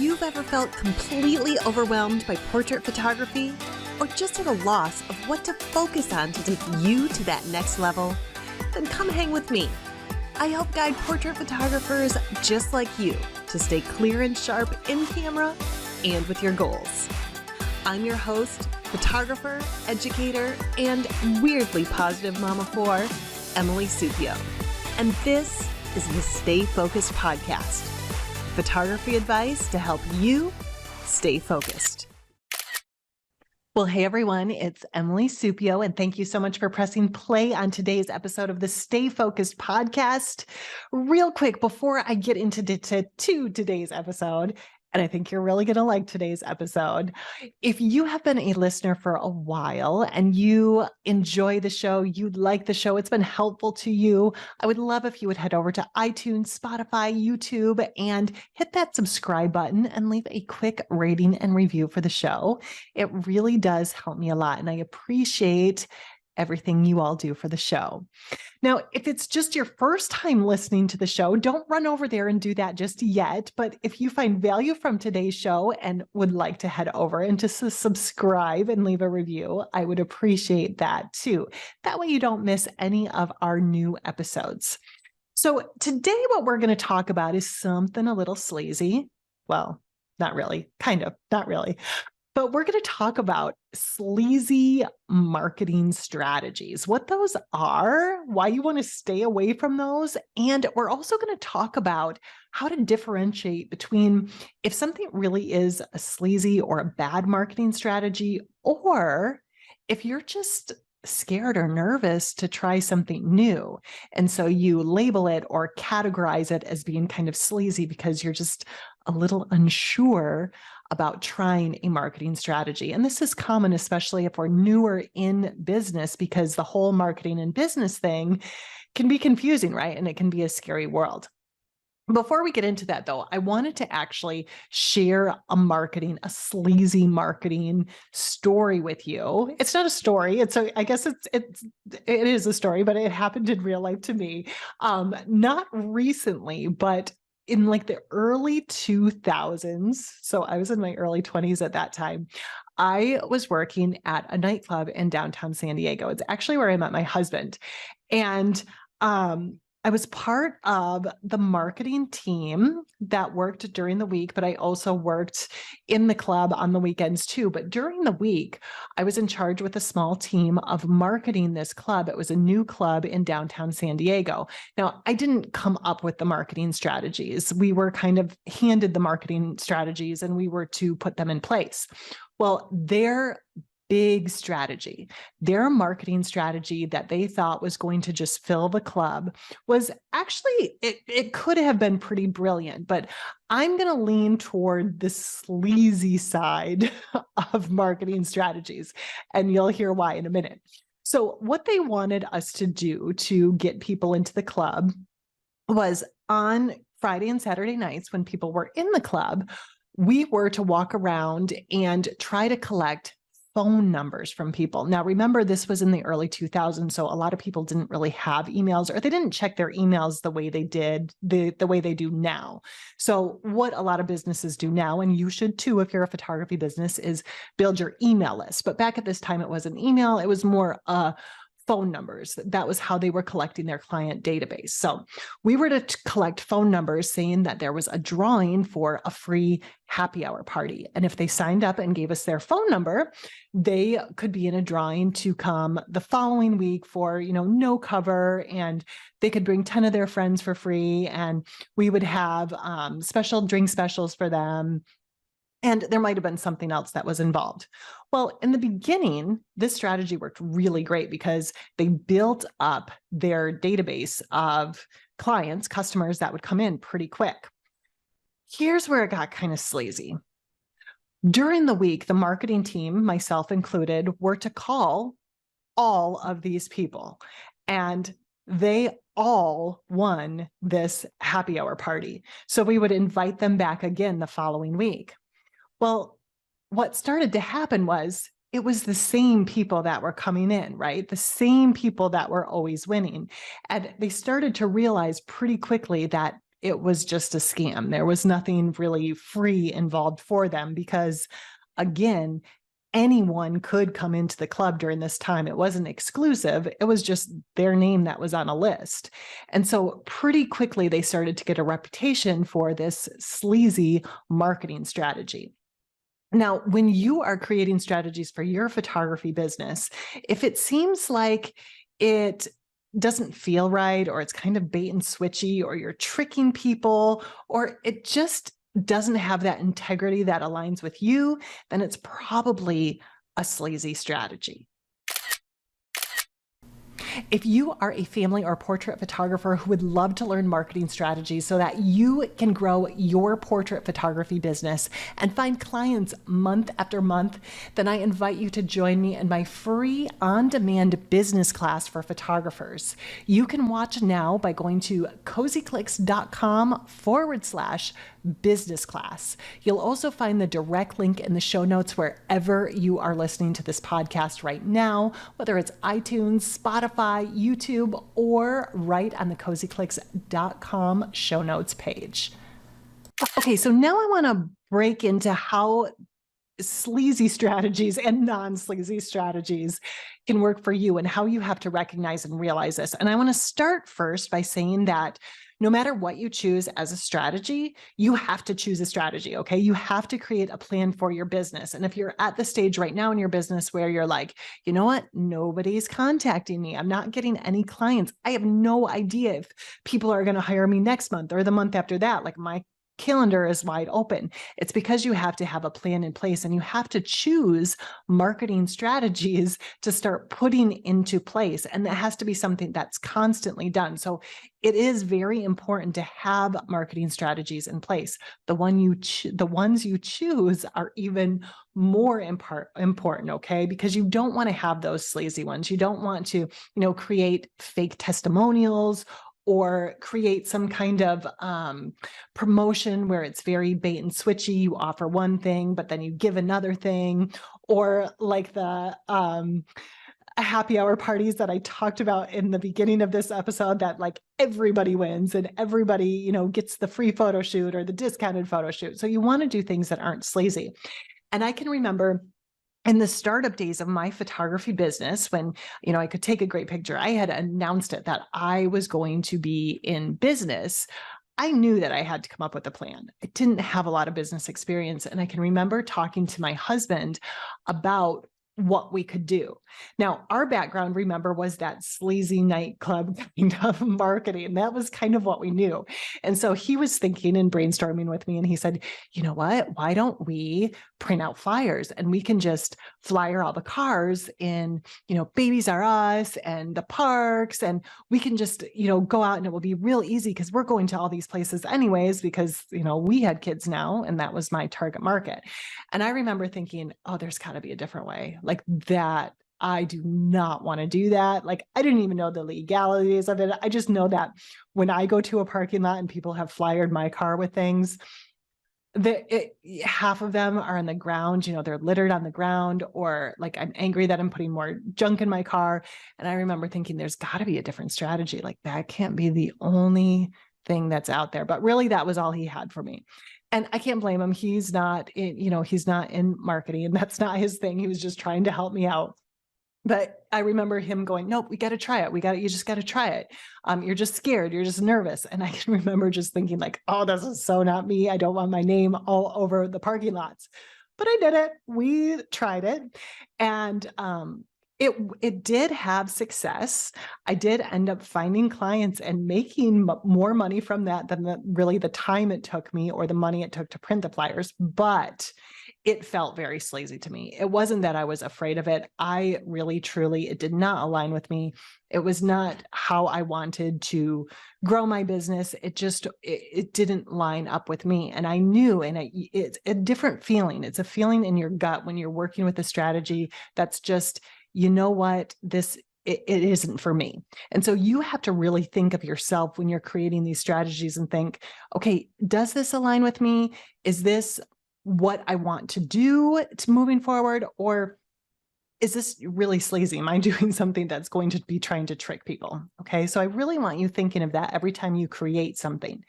you've ever felt completely overwhelmed by portrait photography, or just at a loss of what to focus on to take you to that next level, then come hang with me. I help guide portrait photographers just like you to stay clear and sharp in camera and with your goals. I'm your host, photographer, educator, and weirdly positive mama for Emily Supio. And this is the Stay Focused podcast. Photography advice to help you stay focused. Well, hey everyone, it's Emily Supio, and thank you so much for pressing play on today's episode of the Stay Focused podcast. Real quick, before I get into today's episode, and I think you're really going to like today's episode. If you have been a listener for a while and you enjoy the show, you like the show, it's been helpful to you, I would love if you would head over to iTunes, Spotify, YouTube, and hit that subscribe button and leave a quick rating and review for the show. It really does help me a lot, and I appreciate everything you all do for the show. Now, if it's just your first time listening to the show, don't run over there and do that just yet. But if you find value from today's show and would like to head over and just subscribe and leave a review, I would appreciate that too. That way you don't miss any of our new episodes. So today what we're going to talk about is something a little sleazy. Well, not really, kind of, not really. But we're going to talk about sleazy marketing strategies, what those are, why you want to stay away from those. And we're also going to talk about how to differentiate between if something really is a sleazy or a bad marketing strategy, or if you're just scared or nervous to try something new. And so you label it or categorize it as being kind of sleazy because you're just a little unsure about trying a marketing strategy. And this is common, especially if we're newer in business, because the whole marketing and business thing can be confusing, right? And it can be a scary world. Before we get into that though, I wanted to actually share a sleazy marketing story with you. It's not a story. I guess it is a story, but it happened in real life to me. Not recently, but in like the early 2000s. So I was in my early 20s at that time. I was working at a nightclub in downtown San Diego. It's actually where I met my husband. And, I was part of the marketing team that worked during the week, but I also worked in the club on the weekends too. But during the week, I was in charge with a small team of marketing this club. It was a new club in downtown San Diego. Now, I didn't come up with the marketing strategies. We were kind of handed the marketing strategies and we were to put them in place. Well, their marketing strategy that they thought was going to just fill the club was actually, it could have been pretty brilliant, but I'm going to lean toward the sleazy side of marketing strategies, and you'll hear why in a minute. So what they wanted us to do to get people into the club was on Friday and Saturday nights when people were in the club, we were to walk around and try to collect phone numbers from people. Now, remember, this was in the early 2000s, so a lot of people didn't really have emails, or they didn't check their emails the way they did, the way they do now. So what a lot of businesses do now, and you should too if you're a photography business, is build your email list. But back at this time, it wasn't email, it was more phone numbers. That was how they were collecting their client database. So we were to collect phone numbers saying that there was a drawing for a free happy hour party. And if they signed up and gave us their phone number, they could be in a drawing to come the following week for, no cover, and they could bring 10 of their friends for free. And we would have special drink specials for them. And there might have been something else that was involved. Well, in the beginning, this strategy worked really great because they built up their database of customers that would come in pretty quick. Here's where it got kind of sleazy. During the week, the marketing team, myself included, were to call all of these people, and they all won this happy hour party. So we would invite them back again the following week. Well, what started to happen was it was the same people that were coming in, right? The same people that were always winning. And they started to realize pretty quickly that it was just a scam. There was nothing really free involved for them because, again, anyone could come into the club during this time. It wasn't exclusive. It was just their name that was on a list. And so pretty quickly, they started to get a reputation for this sleazy marketing strategy. Now, when you are creating strategies for your photography business, if it seems like it doesn't feel right, or it's kind of bait and switchy, or you're tricking people, or it just doesn't have that integrity that aligns with you, then it's probably a sleazy strategy. If you are a family or portrait photographer who would love to learn marketing strategies so that you can grow your portrait photography business and find clients month after month, then I invite you to join me in my free on-demand business class for photographers. You can watch now by going to cozyclicks.com/business class. You'll also find the direct link in the show notes wherever you are listening to this podcast right now, whether it's iTunes, Spotify, YouTube, or right on the cozyclicks.com show notes page. Okay, so now I want to break into how sleazy strategies and non-sleazy strategies can work for you and how you have to recognize and realize this. And I want to start first by saying that no matter what you choose as a strategy, you have to choose a strategy, okay? You have to create a plan for your business. And if you're at the stage right now in your business where you're like, you know what? Nobody's contacting me. I'm not getting any clients. I have no idea if people are going to hire me next month or the month after that. Like, my calendar is wide open. It's because you have to have a plan in place, and you have to choose marketing strategies to start putting into place. And that has to be something that's constantly done. So it is very important to have marketing strategies in place. The ones you choose are even more important, okay? Because you don't want to have those sleazy ones. You don't want to, create fake testimonials or create some kind of promotion where it's very bait and switchy. You offer one thing, but then you give another thing, or like the happy hour parties that I talked about in the beginning of this episode, that like everybody wins and everybody, gets the free photo shoot or the discounted photo shoot. So you want to do things that aren't sleazy. And I can remember in the startup days of my photography business, when, I could take a great picture, I had announced it that I was going to be in business. I knew that I had to come up with a plan. I didn't have a lot of business experience. And I can remember talking to my husband about what we could do. Now, our background, remember, was that sleazy nightclub kind of marketing. That was kind of what we knew. And so he was thinking and brainstorming with me, and he said, you know what, why don't we print out flyers and we can just flyer all the cars in, Babies R Us and the parks, and we can just, go out, and it will be real easy because we're going to all these places anyways, because, we had kids now, and that was my target market. And I remember thinking, oh, there's got to be a different way. Like that, I do not want to do that. Like, I didn't even know the legalities of it. I just know that when I go to a parking lot and people have flyered my car with things, half of them are on the ground, they're littered on the ground, or like I'm angry that I'm putting more junk in my car. And I remember thinking, there's got to be a different strategy. Like, that can't be the only thing that's out there. But really, that was all he had for me. And I can't blame him. He's not in marketing, and that's not his thing. He was just trying to help me out. But I remember him going, nope, we got to try it. You just got to try it. You're just scared. You're just nervous. And I can remember just thinking like, oh, this is so not me. I don't want my name all over the parking lots. But I did it. We tried it. And it did have success. I did end up finding clients and making more money from that than really the time it took me or the money it took to print the flyers. But it felt very sleazy to me. It wasn't that I was afraid of it. I really, truly, it did not align with me. It was not how I wanted to grow my business. It didn't line up with me. And I knew, and it's a different feeling. It's a feeling in your gut when you're working with a strategy that's just, you know what, it isn't for me. And so you have to really think of yourself when you're creating these strategies and think, okay, does this align with me? Is this what I want to do to moving forward? Or is this really sleazy? Am I doing something that's going to be trying to trick people? Okay. So I really want you thinking of that every time you create something.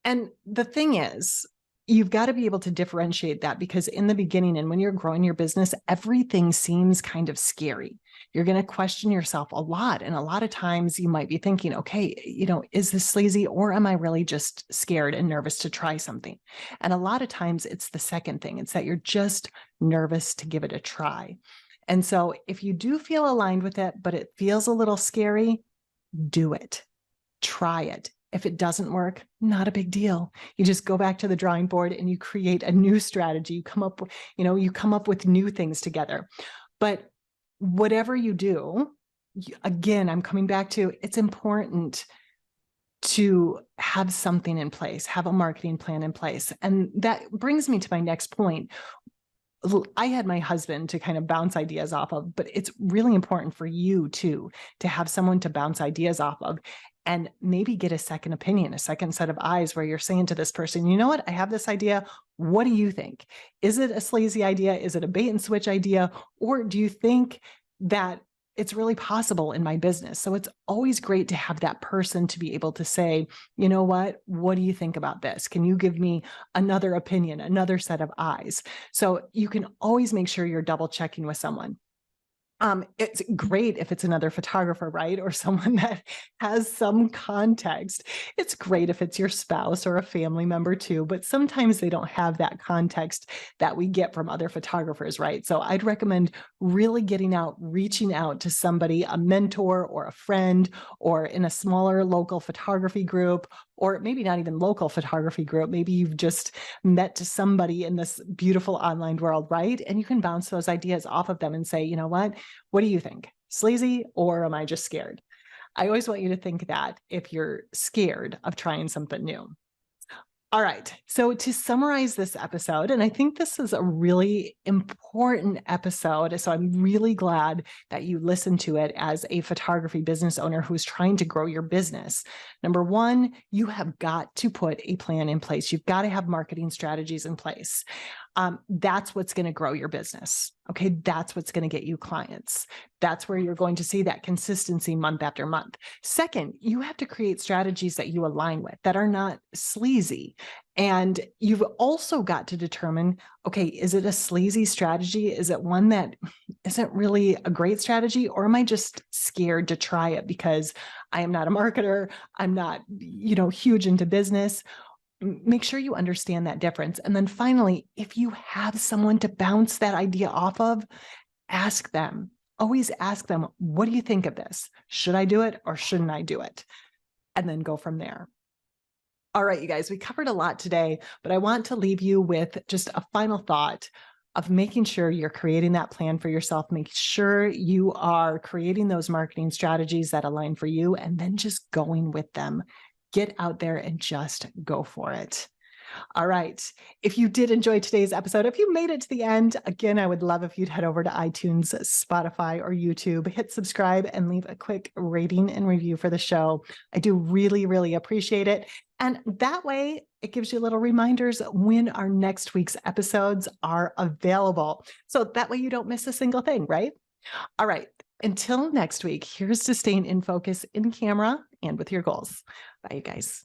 And the thing is, you've got to be able to differentiate that, because in the beginning and when you're growing your business, everything seems kind of scary. You're going to question yourself a lot. And a lot of times you might be thinking, okay, is this sleazy, or am I really just scared and nervous to try something? And a lot of times it's the second thing. It's that you're just nervous to give it a try. And so if you do feel aligned with it, but it feels a little scary, do it. Try it. If it doesn't work, not a big deal. You just go back to the drawing board and you create a new strategy. You come up with new things together. But whatever you do, again, I'm coming back to, it's important to have something in place, have a marketing plan in place. And that brings me to my next point. I had my husband to kind of bounce ideas off of, but it's really important for you too, to have someone to bounce ideas off of, and maybe get a second opinion, a second set of eyes, where you're saying to this person, you know what, I have this idea. What do you think? Is it a sleazy idea? Is it a bait and switch idea? Or do you think that it's really possible in my business? So it's always great to have that person to be able to say, you know what do you think about this? Can you give me another opinion, another set of eyes? So you can always make sure you're double checking with someone. It's great if it's another photographer, right? Or someone that has some context. It's great if it's your spouse or a family member too, but sometimes they don't have that context that we get from other photographers, right? So I'd recommend really getting out, reaching out to somebody, a mentor or a friend, or in a smaller local photography group, or maybe not even local photography group. Maybe you've just met somebody in this beautiful online world, right? And you can bounce those ideas off of them and say, you know what do you think? Sleazy, or am I just scared? I always want you to think that if you're scared of trying something new. All right. So to summarize this episode, and I think this is a really important episode, so I'm really glad that you listened to it as a photography business owner who's trying to grow your business. Number one, you have got to put a plan in place. You've got to have marketing strategies in place. That's what's going to grow your business. Okay. That's what's going to get you clients. That's where you're going to see that consistency month after month. Second, you have to create strategies that you align with, that are not sleazy. And you've also got to determine, okay, is it a sleazy strategy? Is it one that isn't really a great strategy? Or am I just scared to try it because I am not a marketer? I'm not, huge into business. Make sure you understand that difference. And then finally, if you have someone to bounce that idea off of, ask them. Always ask them, what do you think of this? Should I do it or shouldn't I do it? And then go from there. All right, you guys, we covered a lot today, but I want to leave you with just a final thought of making sure you're creating that plan for yourself. Make sure you are creating those marketing strategies that align for you, and then just going with them. Get out there and just go for it. All right. If you did enjoy today's episode, if you made it to the end, again, I would love if you'd head over to iTunes, Spotify, or YouTube, hit subscribe and leave a quick rating and review for the show. I do really, really appreciate it. And that way it gives you little reminders when our next week's episodes are available. So that way you don't miss a single thing, right? All right. Until next week, here's to staying in focus in camera and with your goals. Bye, you guys.